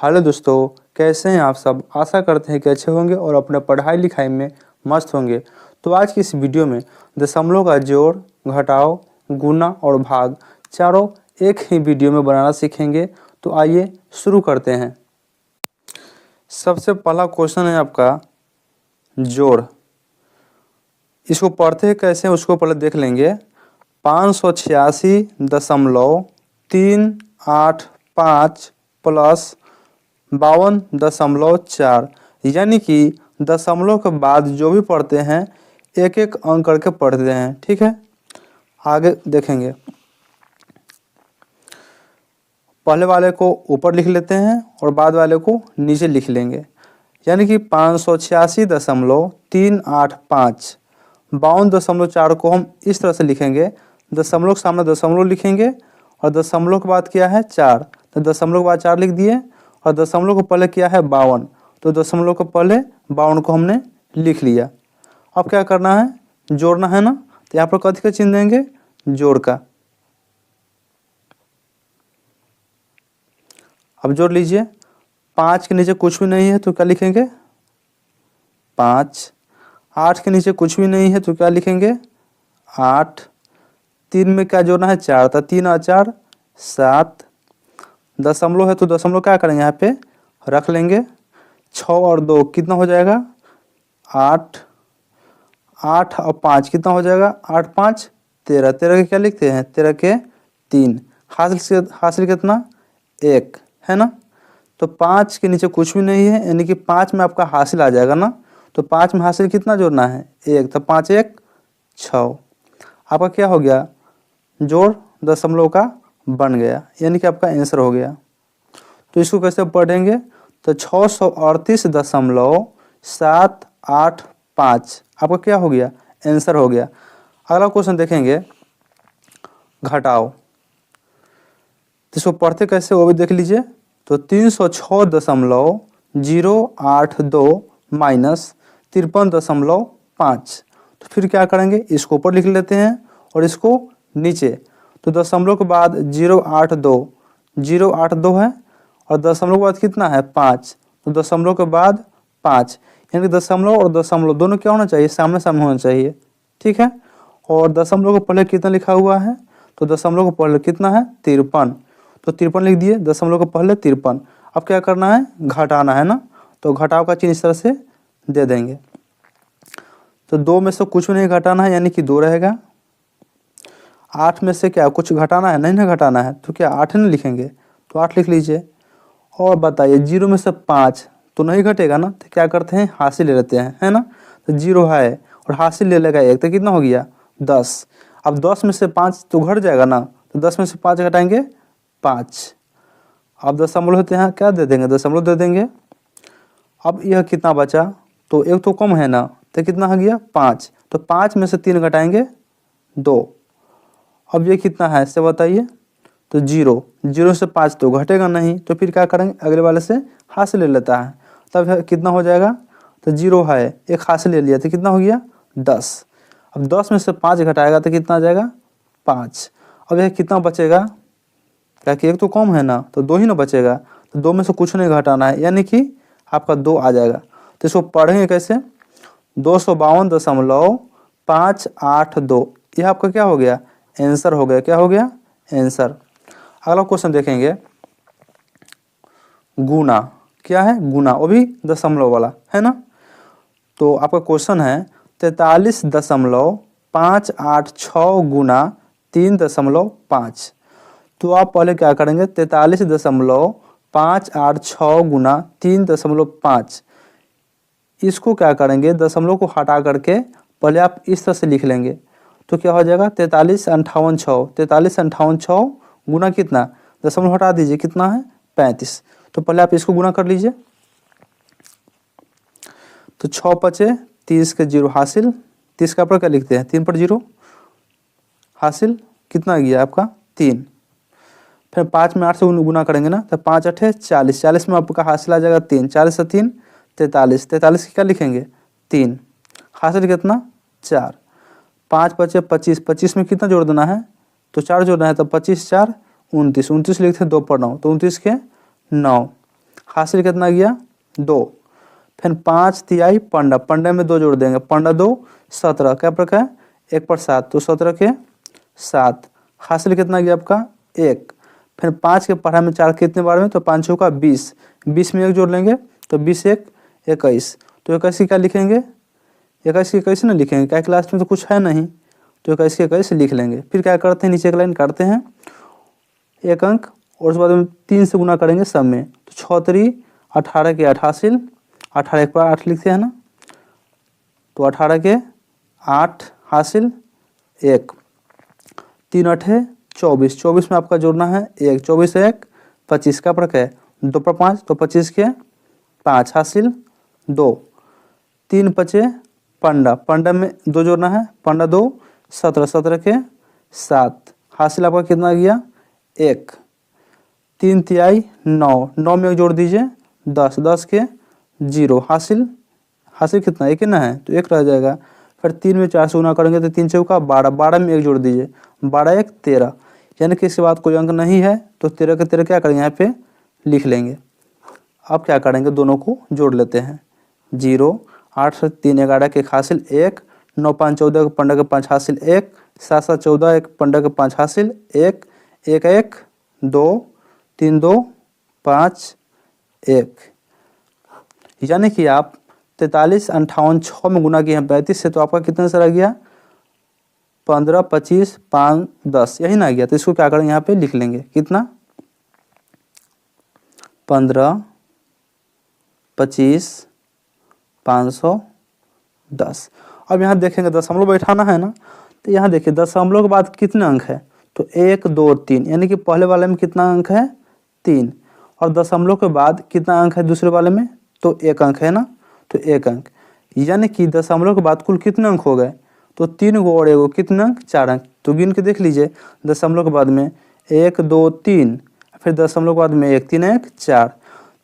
Hello दोस्तों, कैसे हैं आप सब। आशा करते हैं कि अच्छे होंगे और अपने पढ़ाई लिखाई में मस्त होंगे। तो आज की इस वीडियो में दशमलव का जोड़, घटाव, गुना और भाग चारों एक ही वीडियो में बनाना सीखेंगे। तो आइए शुरू करते हैं। सबसे पहला क्वेश्चन है आपका जोड़। इसको पढ़ते हैं कैसे उसको पहले देख लेंगे। 586.385 प्लस 52.4, यानी कि दशमलव के बाद जो भी पढ़ते हैं एक एक अंक करके पढ़ते हैं। ठीक है, आगे देखेंगे। पहले वाले को ऊपर लिख लेते हैं और बाद वाले को नीचे लिख लेंगे, यानी कि 586.385। 52.4 को हम इस तरह से लिखेंगे, दशमलव के सामने दशमलव लिखेंगे और दशमलव के बाद क्या है 4, तो दशमलव के बाद 4 लिख दिए और दशमलव को पहले किया है 52, तो दशमलव को पहले 52 को हमने लिख लिया। अब क्या करना है, जोड़ना है ना। तो यहाँ पर कथी का चिन्ह देंगे, जोड़ का। अब जोड़ लीजिए। 5 के नीचे कुछ भी नहीं है तो क्या लिखेंगे 5। 8 के नीचे कुछ भी नहीं है तो क्या लिखेंगे 8। 3 में क्या जोड़ना है 4, तो 3 और 4 7। दशमलव है तो दशमलव क्या करेंगे यहाँ पे रख लेंगे। 6 और 2 कितना हो जाएगा 8। 8 और 5 कितना हो जाएगा 8 5 13। 13 के क्या लिखते हैं 13 के 3। हासिल कितना 1 है ना। तो 5 के नीचे कुछ भी नहीं है, यानी कि 5 में आपका हासिल आ जाएगा ना। तो 5 में हासिल कितना जोड़ना है 1, तो 5 1 6। आपका क्या हो गया जोड़ दशमलव का बन गया, यानी कि आपका आंसर हो गया। तो इसको कैसे पढ़ेंगे, तो 638.785 आपका क्या हो गया आंसर हो गया। अगला क्वेश्चन देखेंगे घटाव। तो इसको पढ़ते कैसे वो भी देख लीजिए। तो 306.082 माइनस 53.5। तो फिर क्या करेंगे, इसको ऊपर लिख लेते हैं और इसको नीचे। तो दशमलव के बाद 082 है और दशमलव के बाद कितना है 5, तो दशमलव के बाद 5, यानी कि दशमलव और दशमलव दोनों क्या होना चाहिए सामने सामने होना चाहिए। ठीक है, और दशमलव को पहले कितना लिखा हुआ है, तो दशमलव को पहले कितना है 53, तो 53 लिख दिए, दशमलव को पहले 53। अब क्या करना है घटाना है ना, तो घटाव का चिन्ह इस तरह से दे देंगे। तो 2 में से कुछ नहीं घटाना है, यानी कि 2 रहेगा। 8 में से क्या कुछ घटाना है, नहीं ना घटाना है, तो क्या 8 नहीं लिखेंगे, तो 8 लिख लीजिए। और बताइए 0 में से 5 तो नहीं घटेगा ना, तो क्या करते हैं हासिल ले लेते हैं, है ना। तो 0 है और हासिल ले लेगा 1, तो कितना हो गया 10। अब 10 में से 5 तो घट जाएगा ना, तो 10 में से 5 घटाएंगे 5। अब दशमलव होते हैं क्या दे देंगे, दशमलव दे देंगे। अब यह कितना बचा, तो 1 तो कम है ना, तो कितना हो गया 5, तो 5 में से 3 घटाएंगे 2। अब ये कितना है से बताइए, तो 0 से 5 तो घटेगा नहीं, तो फिर क्या करेंगे अगले वाले से हासिल ले लेता है, तब कितना हो जाएगा, तो 0 है एक हासिल ले लिया तो कितना हो गया 10। अब 10 में से 5 घटाएगा तो कितना आ जाएगा 5। अब यह कितना बचेगा, क्या कि 1 तो कम है ना, तो 2 ही ना बचेगा, तो 2 में से कुछ नहीं घटाना है, यानी कि आपका 2 आ जाएगा। तो इसको पढ़ेंगे कैसे, 252.582, यह आपका क्या हो गया आंसर हो गया। क्या हो गया आंसर। अगला क्वेश्चन देखेंगे गुना। क्या है गुना, वो भी दशमलव वाला है ना। तो आपका क्वेश्चन है 43.586 गुना 3.5। तो आप पहले क्या करेंगे 43.586 गुना 3.5, इसको क्या करेंगे दशमलव को हटा करके पहले आप इस तरह से लिख लेंगे। तो क्या हो जाएगा 43.58 गुना कितना, दशमलव हटा दीजिए कितना है 35। तो पहले आप इसको गुना कर लीजिए। तो 6 बचे 30 के 0 हासिल, 30 का पर क्या लिखते हैं 3 पर 0 हासिल, कितना गया आपका 3। फिर 5 में 8 से गुना करेंगे ना, तो 5 8 40, 40 में आपका हासिल आ जाएगा 3, 40 से 3 43, 43 की क्या लिखेंगे 3, हासिल कितना 4। 5 बचे 25, 25 में कितना जोड़ देना है, तो 4 जोड़ना है, तो 25 4 29, 29 लिखते हैं 2 पर 9, तो 29 के 9, हासिल कितना गया 2। फिर 5 तिहाई पंडा, पंडे में 2 जोड़ देंगे, पंडा 2 17, क्या पर है 1 पर 7 तो 17 के 7, हासिल कितना गया आपका 1। फिर 5 के पढ़ा में 4 कितने बार में, तो 5 चौका 20, 20 में 1 जोड़ लेंगे तो 20 1 21, तो 21 की क्या लिखेंगे 21 की 21 ना लिखेंगे, क्या क्लास में तो कुछ है नहीं, तो 21 की 21 लिख लेंगे। फिर क्या करते हैं नीचे एक लाइन काटते हैं 1 अंक और उसके बाद में 3 से गुना करेंगे सब में, तो 6 3 18 के 8 हासिल, 18 1 पर 8 लिखते हैं ना, तो 18 के 8 हासिल 1, 3 8 24, 24 में आपका जोड़ना है 1, 24 1 25 का फर्क है 2 पर 5 तो 25 के 5 हासिल 2, 3 5 पंडा, पंडा में 2 जोड़ना है, पंडा 2 17, 17 के 7 हासिल आपका कितना गया 1, 3 तिहाई 9, 9 में 1 जोड़ दीजिए 10, 10 के 0 हासिल, हासिल कितना 1 ना है तो 1 रह जाएगा। फिर 3 में 4 से गुना करेंगे तो 3 चौका 12, 12 में 1 जोड़ दीजिए 12 1 13, यानी कि इसके बाद कोई अंक नहीं है तो 13 के 13 क्या करेंगे यहाँ पे लिख लेंगे। अब क्या करेंगे दोनों को जोड़ लेते हैं 0, 8 से 3 11 के हासिल 1, 9 5 14 के पंडा के 5 हासिल 1, 7 7 14 एक पंडा के 5 हासिल 1, 1 1 2 3 2 5 1, यानी कि आप 43 58 6 में गुना किए हैं 35 से, तो आपका कितना से रह गया 15 25 5 10, यही ना गया, तो इसको क्या करेंगे यहाँ पे लिख लेंगे कितना 15 25 510। अब यहाँ देखेंगे दशमलव बैठाना है ना, तो यहाँ देखिए दशमलव के बाद कितने अंक है, तो 1 2 3, यानी कि पहले वाले में कितना अंक है 3, और दशमलव के बाद कितना अंक है दूसरे वाले में, तो 1 अंक है ना, तो 1 अंक, यानी कि दशमलव के बाद कुल कितने अंक हो गए, तो 3 गो और 1 कितने अंक 4 अंक, तो गिन के देख लीजिए दशमलव के बाद में 1 2 3, फिर दशमलव के बाद में 1 3 1 4,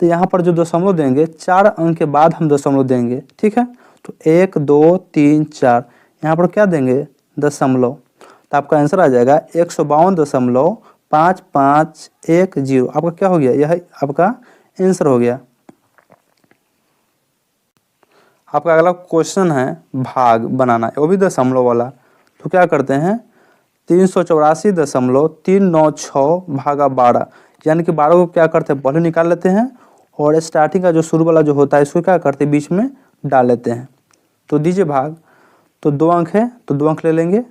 तो यहाँ पर जो दशमलव देंगे 4 अंक के बाद हम दशमलव देंगे, ठीक है, तो 1 2 3 4, यहाँ पर क्या देंगे दशमलव, तो आपका आंसर आ जाएगा 152.5510, आपका क्या हो गया, यह आपका आंसर हो गया। आपका अगला क्वेश्चन है भाग बनाना, वो भी दशमलव वाला, तो क्या करते हैं 384.396 भागा 12, यानी कि 12 को क्या करते हैं पहले निकाल लेते हैं और स्टार्टिंग का जो शुरू वाला जो होता है इसको क्या करते हैं बीच में डाल लेते हैं, तो दीजिए भाग, तो 2 अंक है तो 2 अंक ले लेंगे,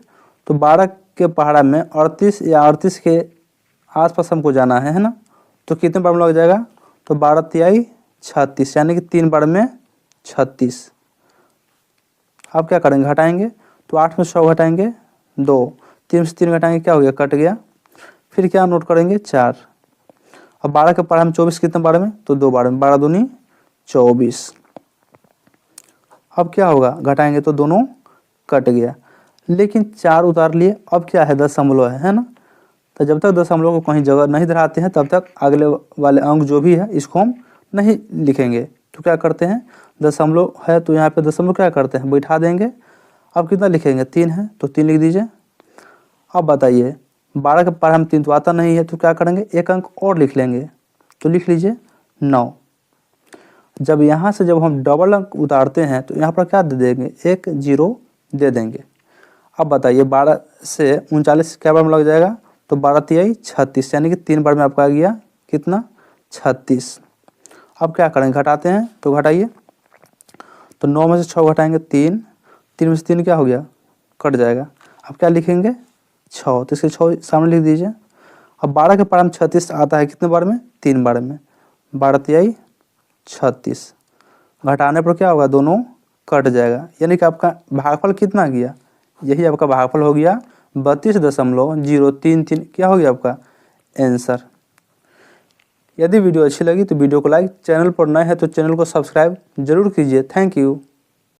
तो 12 के पहाड़ा में 38 या 38 के आसपास हमको जाना है ना, तो कितने बार में लग जाएगा, तो 12 तिहाई 36, यानी कि 3 बार में 36। अब क्या करेंगे घटाएंगे, तो 8 में 6 घटाएंगे 2, 3 से 3 घटाएंगे क्या हो गया कट गया, फिर क्या नोट करेंगे 4, अब 12 के पढ़ा में 24 कितने बार में, तो 2 बार में, 12 दूनी 24। अब क्या होगा घटाएंगे तो दोनों कट गया, लेकिन 4 उतार लिए, अब क्या है दशमलव है ना, तो जब तक दशमलव को कहीं जगह नहीं धराते हैं तब तक अगले वाले अंक जो भी है इसको हम नहीं लिखेंगे, तो क्या करते हैं दशमलव है तो यहाँ पे दशमलव क्या करते हैं बैठा देंगे। अब कितना लिखेंगे 3 है तो 3 लिख दीजिए। अब बताइए 12 के पढ़ा में 3 तो आता नहीं है, तो क्या करेंगे 1 अंक और लिख लेंगे, तो लिख लीजिए 9। जब यहाँ से जब हम डबल अंक उतारते हैं तो यहाँ पर क्या दे देंगे 1 0 दे देंगे। अब बताइए 12 से 39 क्या बार में लग जाएगा, तो 12 तिहाई 36, यानी कि 3 बार में आपका आ गया कितना 36। अब क्या करेंगे घटाते हैं, तो घटाइए, तो 9 में से 6 घटाएंगे 3, 3 में से 3 क्या हो गया कट जाएगा। अब क्या लिखेंगे 6, तो इसके 6 सामने लिख दीजिए। अब 12 के पढ़ा में 36 आता है कितने बार में 3 बार में, 12 तिहाई 36, घटाने पर क्या होगा दोनों कट जाएगा, यानी कि आपका भागफल कितना गया, यही आपका भागफल हो गया 32.033, क्या हो गया आपका आंसर। यदि वीडियो अच्छी लगी तो वीडियो को लाइक, चैनल पर नए हैं तो चैनल को सब्सक्राइब जरूर कीजिए। Thank you.